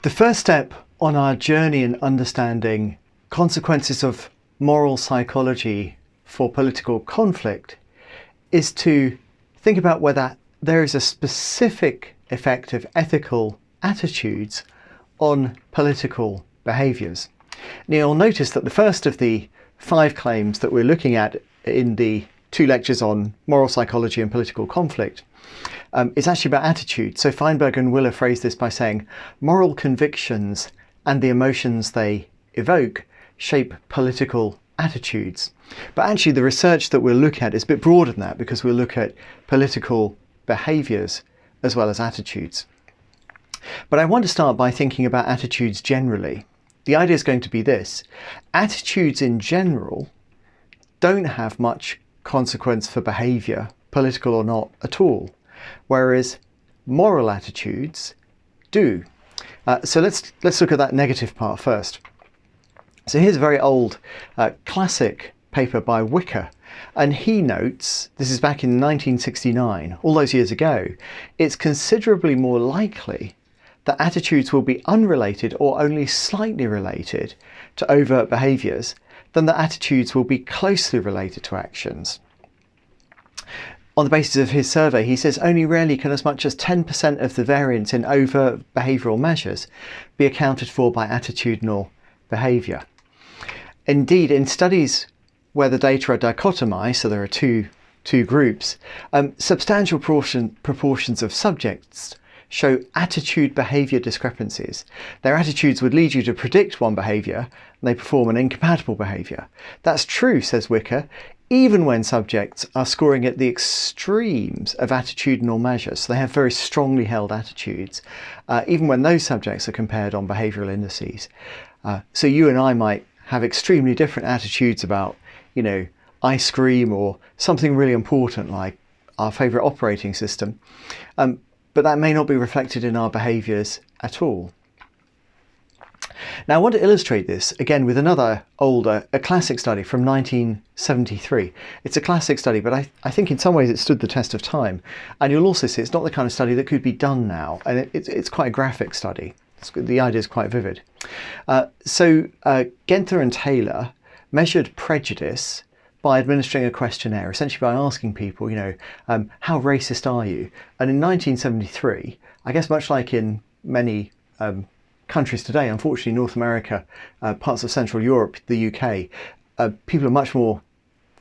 The first step on our journey in understanding consequences of moral psychology for political conflict is to think about whether there is a specific effect of ethical attitudes on political behaviours. Now you'll notice that the first of the 5 claims that we're looking at in the 2 lectures on moral psychology and political conflict is actually about attitude. So Feinberg and Willer phrase this by saying moral convictions and the emotions they evoke shape political attitudes. But actually the research that we'll look at is a bit broader than that, because we'll look at political behaviours as well as attitudes. But I want to start by thinking about attitudes generally. The idea is going to be this: attitudes in general don't have much consequence for behaviour, political or not, at all, whereas moral attitudes do. So let's look at that negative part first. So here's a very old classic paper by Wicker, and he notes, this is back in 1969, all those years ago, it's considerably more likely that attitudes will be unrelated or only slightly related to overt behaviours than that attitudes will be closely related to actions. On the basis of his survey, he says only rarely can as much as 10% of the variance in overt behavioural measures be accounted for by attitudinal behaviour. Indeed, in studies where the data are dichotomized, so there are two groups, substantial proportions of subjects show attitude behaviour discrepancies. Their attitudes would lead you to predict one behaviour and they perform an incompatible behaviour. That's true, says Wicker, even when subjects are scoring at the extremes of attitudinal measures. So they have very strongly held attitudes, even when those subjects are compared on behavioural indices. So you and I might have extremely different attitudes about, ice cream or something really important like our favourite operating system. But that may not be reflected in our behaviours at all. Now I want to illustrate this again with another older, a classic study from 1973. It's a classic study, but I think in some ways it stood the test of time. And you'll also see it's not the kind of study that could be done now, and it's quite a graphic study. The idea is quite vivid. So Genther and Taylor measured prejudice by administering a questionnaire, essentially by asking people, how racist are you? And in 1973, I guess much like in many countries today, unfortunately North America, parts of Central Europe, the UK, people are much more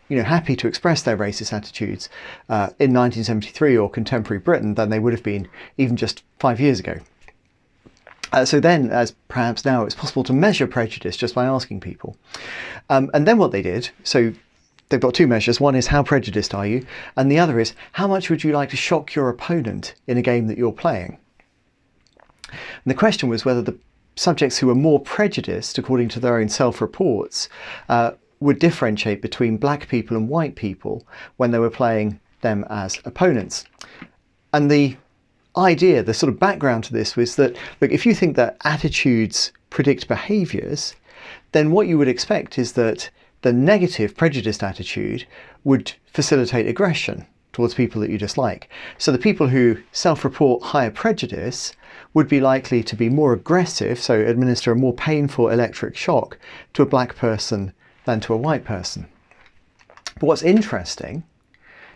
happy to express their racist attitudes in 1973 or contemporary Britain than they would have been even just 5 years ago. So then, as perhaps now, it's possible to measure prejudice just by asking people. And then what they did, so they've got 2 measures. One is how prejudiced are you? And the other is how much would you like to shock your opponent in a game that you're playing? And the question was whether the subjects who were more prejudiced, according to their own self-reports, would differentiate between black people and white people when they were playing them as opponents. And the idea, the sort of background to this was that, look, if you think that attitudes predict behaviours, then what you would expect is that the negative prejudiced attitude would facilitate aggression towards people that you dislike. So the people who self-report higher prejudice would be likely to be more aggressive, so administer a more painful electric shock to a black person than to a white person. But what's interesting,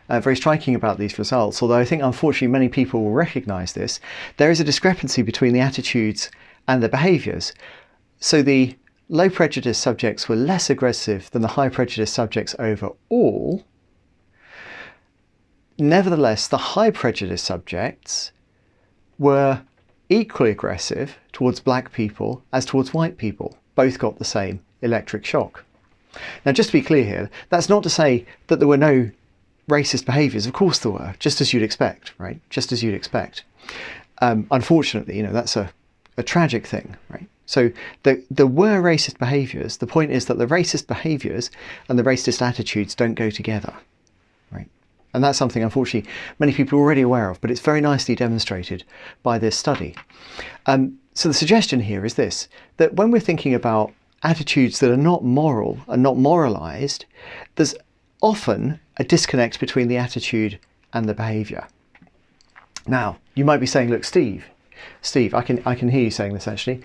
very striking about these results, although I think unfortunately many people will recognise this, there is a discrepancy between the attitudes and the behaviours. So the low prejudice subjects were less aggressive than the high prejudice subjects overall. Nevertheless, the high prejudice subjects were equally aggressive towards black people as towards white people. Both got the same electric shock. Now, just to be clear here, that's not to say that there were no racist behaviours. Of course there were, just as you'd expect, right? Just as you'd expect. Unfortunately, that's a tragic thing, right? So there were racist behaviours. The point is that the racist behaviours and the racist attitudes don't go together, right? And that's something, unfortunately, many people are already aware of, but it's very nicely demonstrated by this study. So the suggestion here is this, that when we're thinking about attitudes that are not moral and not moralised, there's often a disconnect between the attitude and the behaviour. Now, you might be saying, look, Steve, Steve, I can hear you saying this actually.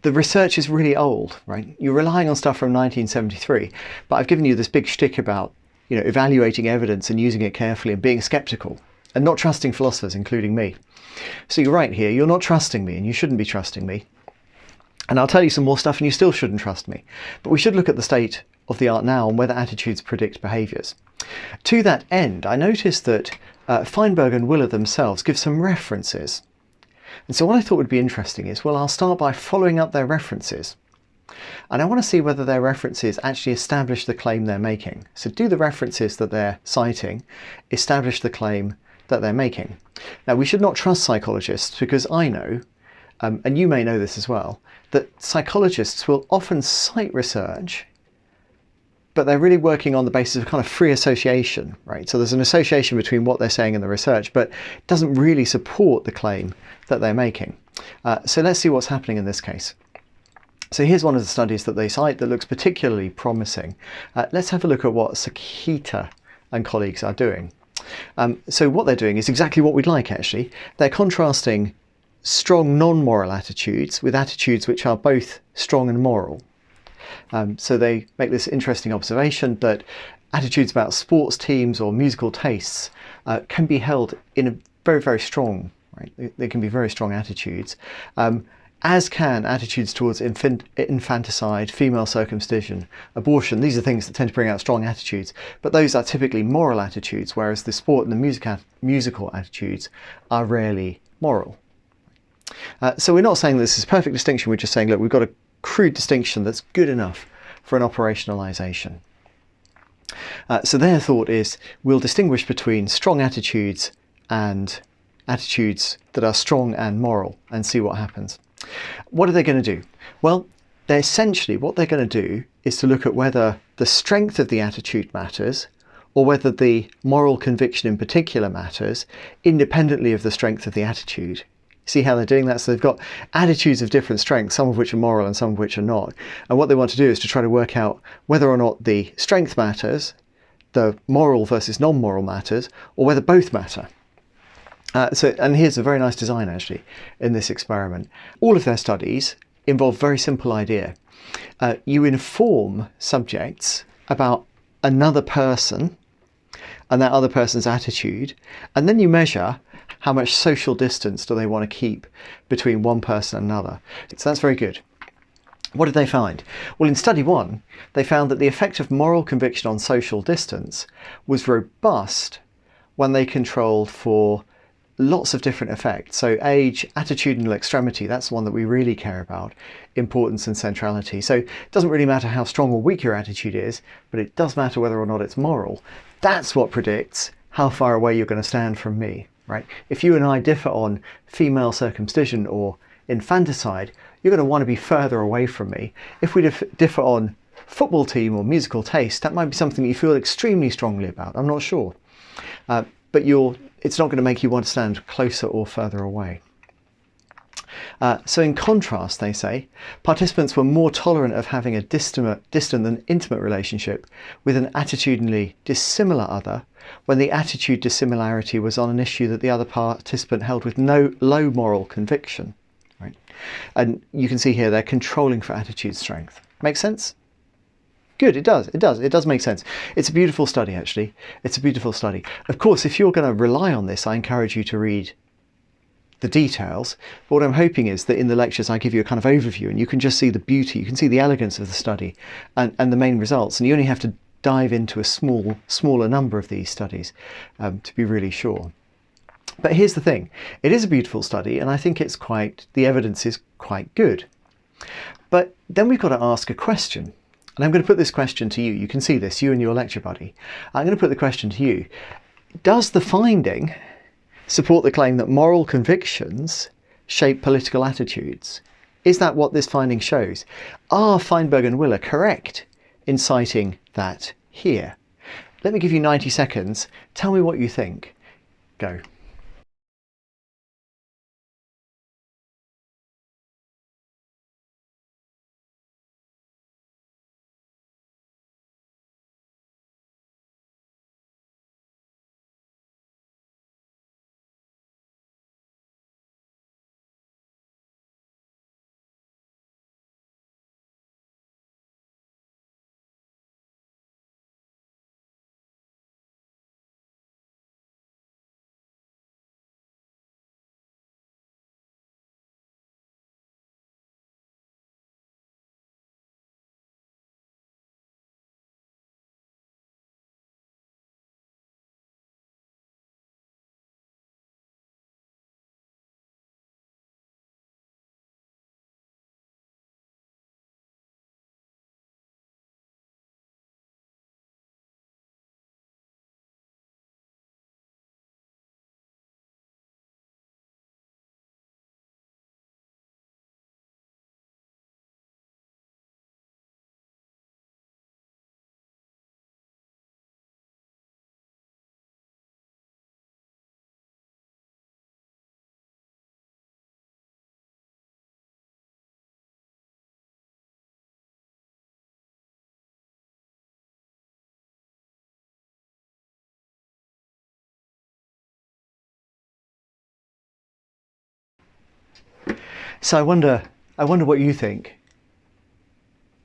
The research is really old, right? You're relying on stuff from 1973, but I've given you this big shtick about, evaluating evidence and using it carefully and being skeptical and not trusting philosophers, including me. So you're right here, you're not trusting me and you shouldn't be trusting me. And I'll tell you some more stuff and you still shouldn't trust me. But we should look at the state of the art now and whether attitudes predict behaviours. To that end, I noticed that Feinberg and Willer themselves give some references. And so what I thought would be interesting is, well, I'll start by following up their references. And I want to see whether their references actually establish the claim they're making. So do the references that they're citing establish the claim that they're making? Now, we should not trust psychologists because I know, and you may know this as well, that psychologists will often cite research, but they're really working on the basis of kind of free association, right? So there's an association between what they're saying and the research, but it doesn't really support the claim that they're making. So let's see what's happening in this case. So here's one of the studies that they cite that looks particularly promising. Let's have a look at what Sakita and colleagues are doing. So what they're doing is exactly what we'd like, actually. They're contrasting strong non-moral attitudes with attitudes which are both strong and moral. So they make this interesting observation that attitudes about sports teams or musical tastes can be held in a very, very strong, right? They can be very strong attitudes, as can attitudes towards infanticide, female circumcision, abortion. These are things that tend to bring out strong attitudes, but those are typically moral attitudes, whereas the sport and the musical attitudes are rarely moral. So we're not saying this is a perfect distinction, we're just saying, look, we've got a crude distinction that's good enough for an operationalization. So their thought is we'll distinguish between strong attitudes and attitudes that are strong and moral and see what happens. What are they going to do? Well, what they're going to do is to look at whether the strength of the attitude matters or whether the moral conviction in particular matters independently of the strength of the attitude. See how they're doing that? So they've got attitudes of different strengths, some of which are moral and some of which are not. And what they want to do is to try to work out whether or not the strength matters, the moral versus non-moral matters, or whether both matter. And here's a very nice design actually in this experiment. All of their studies involve a very simple idea. You inform subjects about another person and that other person's attitude, and then you measure how much social distance do they want to keep between one person and another. So that's very good. What did they find? Well, in study 1, they found that the effect of moral conviction on social distance was robust when they controlled for lots of different effects. So age, attitudinal extremity, that's the one that we really care about, importance and centrality. So it doesn't really matter how strong or weak your attitude is, but it does matter whether or not it's moral. That's what predicts how far away you're going to stand from me, right? If you and I differ on female circumcision or infanticide, you're going to want to be further away from me. If we differ on football team or musical taste, that might be something that you feel extremely strongly about. I'm not sure. But it's not going to make you want to stand closer or further away. So in contrast, they say, participants were more tolerant of having a distant than intimate relationship with an attitudinally dissimilar other when the attitude dissimilarity was on an issue that the other participant held with no low moral conviction. Right? And you can see here they're controlling for attitude strength. Make sense? Good, it does make sense. It's a beautiful study, actually. It's a beautiful study. Of course, if you're going to rely on this, I encourage you to read the details. But what I'm hoping is that in the lectures I give you a kind of overview and you can just see the beauty, you can see the elegance of the study and the main results. And you only have to dive into a smaller number of these studies to be really sure. But here's the thing. It is a beautiful study and I think the evidence is quite good. But then we've got to ask a question. And I'm going to put this question to you. You can see this, you and your lecture buddy. I'm going to put the question to you. Does the finding support the claim that moral convictions shape political attitudes? Is that what this finding shows? Are Feinberg and Willer correct in citing that here? Let me give you 90 seconds. Tell me what you think. Go. So I wonder what you think.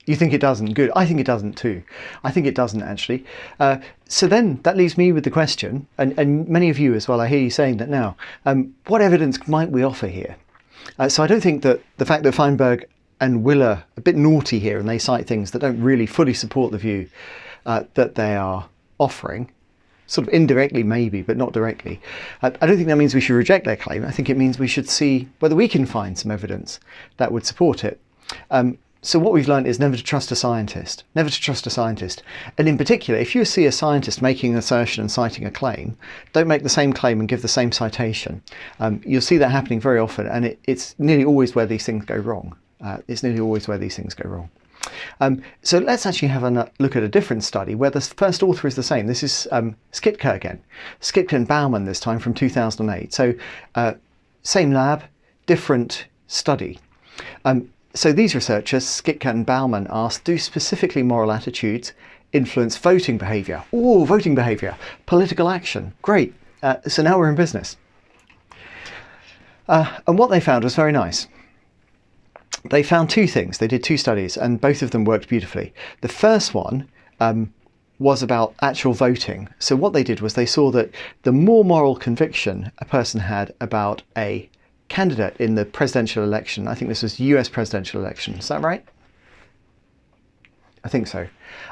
You think it doesn't? Good. I think it doesn't too. I think it doesn't actually. So then that leaves me with the question, and many of you as well, I hear you saying that now, what evidence might we offer here? So I don't think that the fact that Feinberg and Willer are a bit naughty here and they cite things that don't really fully support the view that they are offering, sort of indirectly maybe, but not directly. I don't think that means we should reject their claim. I think it means we should see whether we can find some evidence that would support it. So what we've learned is never to trust a scientist, never to trust a scientist. And in particular, if you see a scientist making an assertion and citing a claim, don't make the same claim and give the same citation. You'll see that happening very often, and it's nearly always where these things go wrong. It's nearly always where these things go wrong. So let's actually have a look at a different study where the first author is the same. This is Skitka again. Skitka and Bauman this time from 2008. So same lab, different study. So these researchers, Skitka and Bauman, asked, do specifically moral attitudes influence voting behaviour? Oh, voting behaviour, political action, great. So now we're in business. And what they found was very nice. They found two things. They did two studies and both of them worked beautifully. The first one was about actual voting. So what they did was they saw that the more moral conviction a person had about a candidate in the presidential election, I think this was US presidential election, is that right? I think so.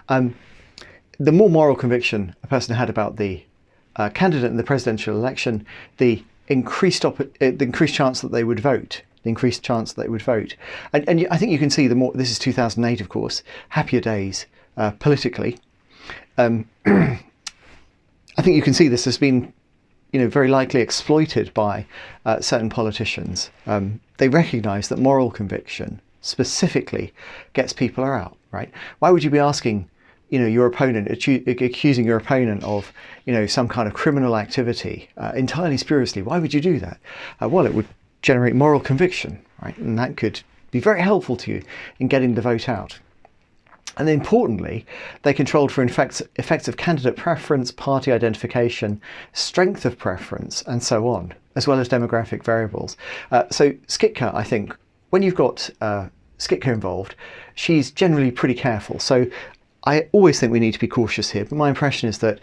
The more moral conviction a person had about the candidate in the presidential election, the increased chance that they would vote. The increased chance that they would vote. And I think you can see the more, this is 2008 of course, happier days politically. I think you can see this has been very likely exploited by certain politicians. They recognise that moral conviction specifically gets people out, right? Why would you be asking, your opponent, accusing your opponent of, some kind of criminal activity entirely spuriously? Why would you do that? Well, it would generate moral conviction, right? And that could be very helpful to you in getting the vote out. And importantly, they controlled for effects of candidate preference, party identification, strength of preference, and so on, as well as demographic variables. So Skitka, I think, when you've got Skitka involved, she's generally pretty careful. So I always think we need to be cautious here, but my impression is that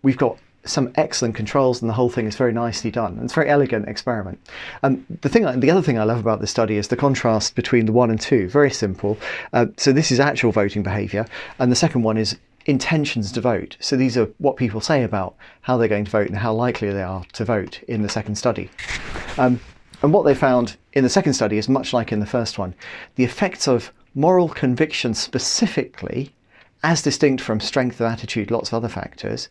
we've got some excellent controls and the whole thing is very nicely done. And it's a very elegant experiment. The other thing I love about this study is the contrast between the 1 and 2. Very simple. So this is actual voting behaviour, and the second one is intentions to vote. So these are what people say about how they're going to vote and how likely they are to vote in the second study. And what they found in the second study is much like in the first one. The effects of moral conviction specifically, as distinct from strength of attitude, lots of other factors,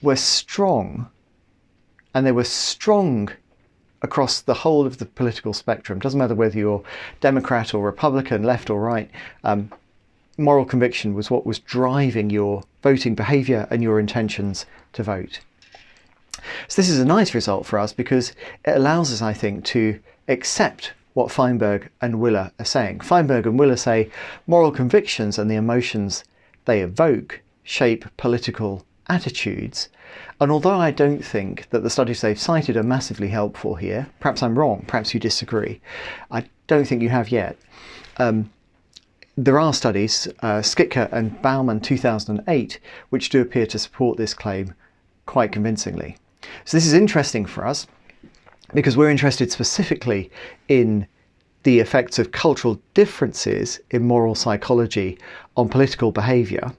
were strong, and they were strong across the whole of the political spectrum. Doesn't matter whether you're Democrat or Republican, left or right, moral conviction was what was driving your voting behaviour and your intentions to vote. So this is a nice result for us because it allows us, I think, to accept what Feinberg and Willer are saying. Feinberg and Willer say moral convictions and the emotions they evoke shape political attitudes. And although I don't think that the studies they've cited are massively helpful here, perhaps I'm wrong, perhaps you disagree, I don't think you have yet. There are studies, Skitka and Bauman 2008, which do appear to support this claim quite convincingly. So this is interesting for us because we're interested specifically in the effects of cultural differences in moral psychology on political behaviour.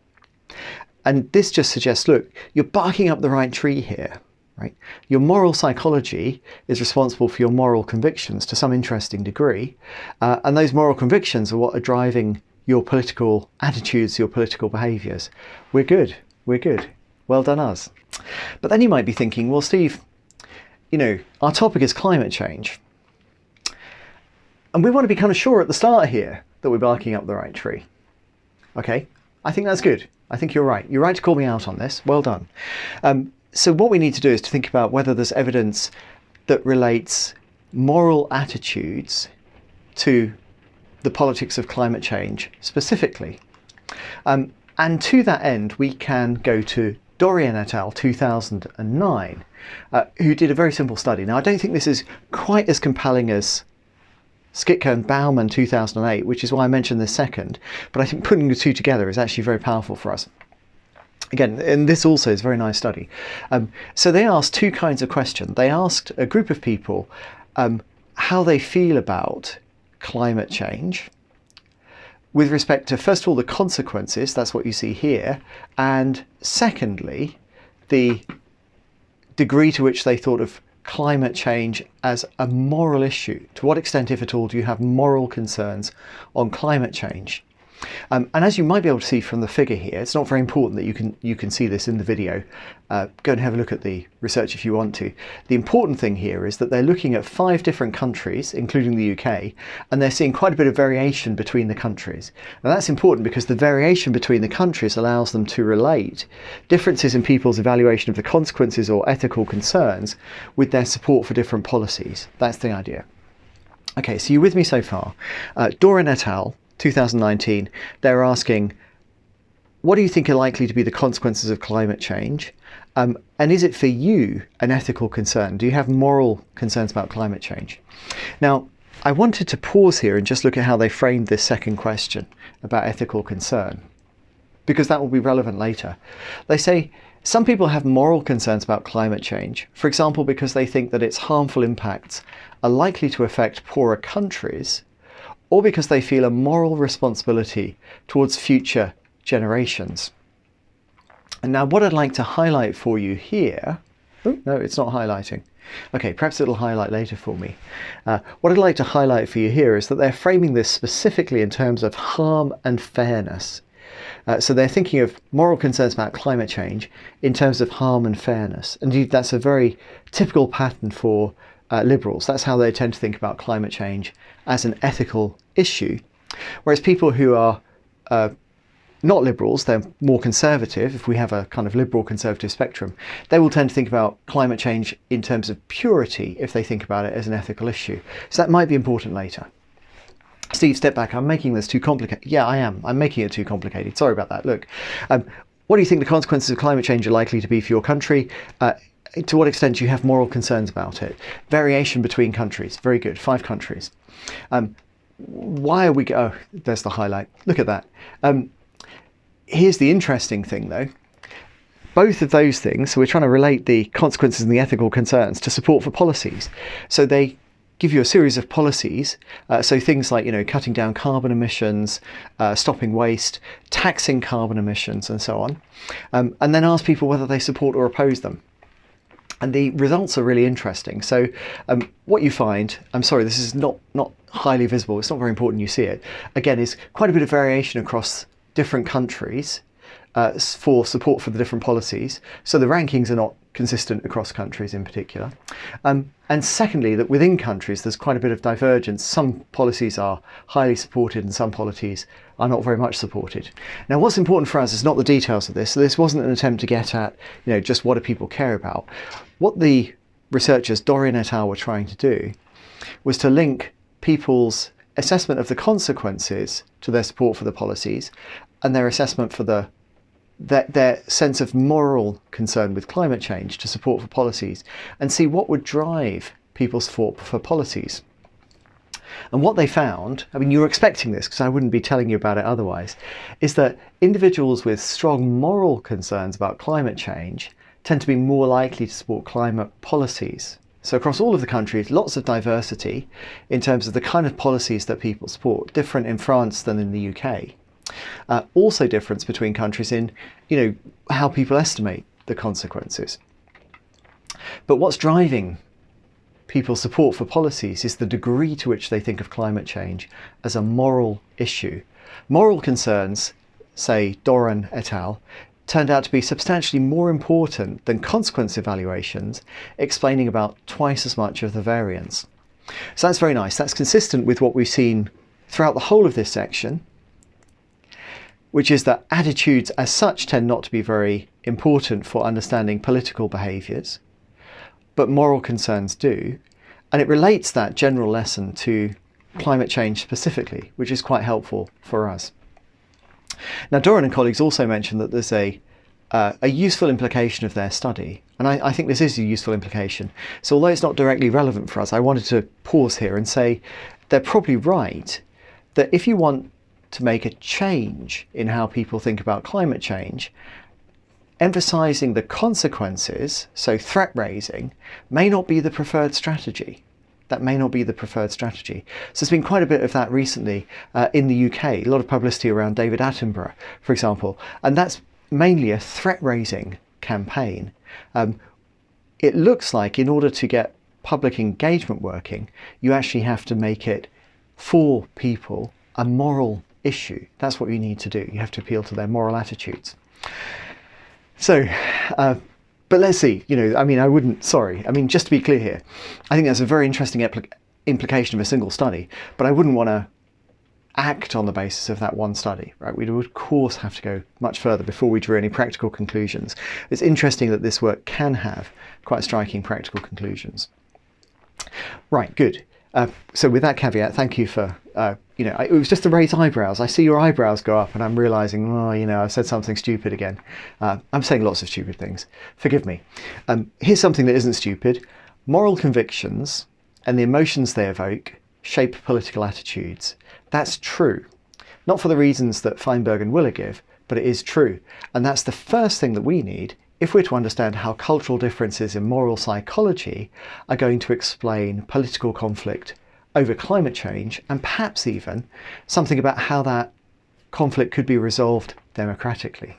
And this just suggests, look, you're barking up the right tree here, right? Your moral psychology is responsible for your moral convictions to some interesting degree. And those moral convictions are what are driving your political attitudes, your political behaviours. We're good. We're good. Well done us. But then you might be thinking, well, Steve, our topic is climate change. And we want to be kind of sure at the start here that we're barking up the right tree. Okay, I think that's good. I think you're right. You're right to call me out on this. Well done. So what we need to do is to think about whether there's evidence that relates moral attitudes to the politics of climate change specifically. And to that end, we can go to Dorian et al. 2009, who did a very simple study. Now, I don't think this is quite as compelling as Skitker and Bauman 2008, which is why I mentioned this second, but I think putting the two together is actually very powerful for us. Again, and this also is a very nice study. So they asked two kinds of questions. They asked a group of people how they feel about climate change with respect to, first of all, the consequences, that's what you see here, and secondly, the degree to which they thought of climate change as a moral issue. To what extent, if at all, do you have moral concerns on climate change? And as you might be able to see from the figure here, it's not very important that you can see this in the video. Go and have a look at the research if you want to. The important thing here is that they're looking at 5 different countries, including the UK, and they're seeing quite a bit of variation between the countries. Now that's important because the variation between the countries allows them to relate differences in people's evaluation of the consequences or ethical concerns with their support for different policies. That's the idea. Okay, so you with me so far? Doran et al. 2019, they're asking, what do you think are likely to be the consequences of climate change? And is it for you an ethical concern? Do you have moral concerns about climate change? Now, I wanted to pause here and just look at how they framed this second question about ethical concern, because that will be relevant later. They say some people have moral concerns about climate change, for example, because they think that its harmful impacts are likely to affect poorer countries, or because they feel a moral responsibility towards future generations. And now what I'd like to highlight for you here, oh no, it's not highlighting. Okay, perhaps it'll highlight later for me. What I'd like to highlight for you here is that they're framing this specifically in terms of harm and fairness. So they're thinking of moral concerns about climate change in terms of harm and fairness. Indeed, that's a very typical pattern for liberals. That's how they tend to think about climate change as an ethical issue. Whereas people who are not liberals, they're more conservative, if we have a kind of liberal conservative spectrum, they will tend to think about climate change in terms of purity if they think about it as an ethical issue. So that might be important later. Steve, step back. I'm making this too complicated. Yeah, I am. I'm making it too complicated. Sorry about that. Look, what do you think the consequences of climate change are likely to be for your country? To what extent do you have moral concerns about it? Variation between countries. Very good. 5 countries. Why are we... Oh, there's the highlight. Look at that. Here's the interesting thing, though. Both of those things, so we're trying to relate the consequences and the ethical concerns to support for policies. So they give you a series of policies, so things like, cutting down carbon emissions, stopping waste, taxing carbon emissions, and so on, and then ask people whether they support or oppose them. And the results are really interesting. So what you find, I'm sorry, this is not highly visible, it's not very important you see it, again, is quite a bit of variation across different countries for support for the different policies. So the rankings are not consistent across countries in particular. And secondly, that within countries there's quite a bit of divergence. Some policies are highly supported and some policies are not very much supported. Now what's important for us is not the details of this. So this wasn't an attempt to get at, just what do people care about. What the researchers, Dorian et al. Were trying to do was to link people's assessment of the consequences to their support for the policies and their assessment for their sense of moral concern with climate change to support for policies, and see what would drive people's support for policies. And what they found, I mean, you were expecting this because I wouldn't be telling you about it otherwise, is that individuals with strong moral concerns about climate change tend to be more likely to support climate policies. So across all of the countries, lots of diversity in terms of the kind of policies that people support, different in France than in the UK. Also difference between countries in, how people estimate the consequences. But what's driving people's support for policies is the degree to which they think of climate change as a moral issue. Moral concerns, say Doran et al., turned out to be substantially more important than consequence evaluations, explaining about twice as much of the variance. So that's very nice. That's consistent with what we've seen throughout the whole of this section, which is that attitudes as such tend not to be very important for understanding political behaviours, but moral concerns do. And it relates that general lesson to climate change specifically, which is quite helpful for us. Now, Doran and colleagues also mentioned that there's a useful implication of their study, and I think this is a useful implication. So although it's not directly relevant for us, I wanted to pause here and say they're probably right that if you want to make a change in how people think about climate change, emphasising the consequences, so threat raising, may not be the preferred strategy. That may not be the preferred strategy. So there's been quite a bit of that recently in the UK, a lot of publicity around David Attenborough, for example, and that's mainly a threat raising campaign. It looks like in order to get public engagement working, you actually have to make it, for people, a moral issue. That's what you need to do. You have to appeal to their moral attitudes. So, but let's see, just to be clear here, I think that's a very interesting implication of a single study, but I wouldn't want to act on the basis of that one study, right? We would of course have to go much further before we drew any practical conclusions. It's interesting that this work can have quite striking practical conclusions. Right, good. So with that caveat, thank you for, it was just the raised eyebrows. I see your eyebrows go up and I'm realising, I've said something stupid again. I'm saying lots of stupid things. Forgive me. Here's something that isn't stupid. Moral convictions and the emotions they evoke shape political attitudes. That's true. Not for the reasons that Feinberg and Willer give, but it is true. And that's the first thing that we need if we're to understand how cultural differences in moral psychology are going to explain political conflict over climate change, and perhaps even something about how that conflict could be resolved democratically.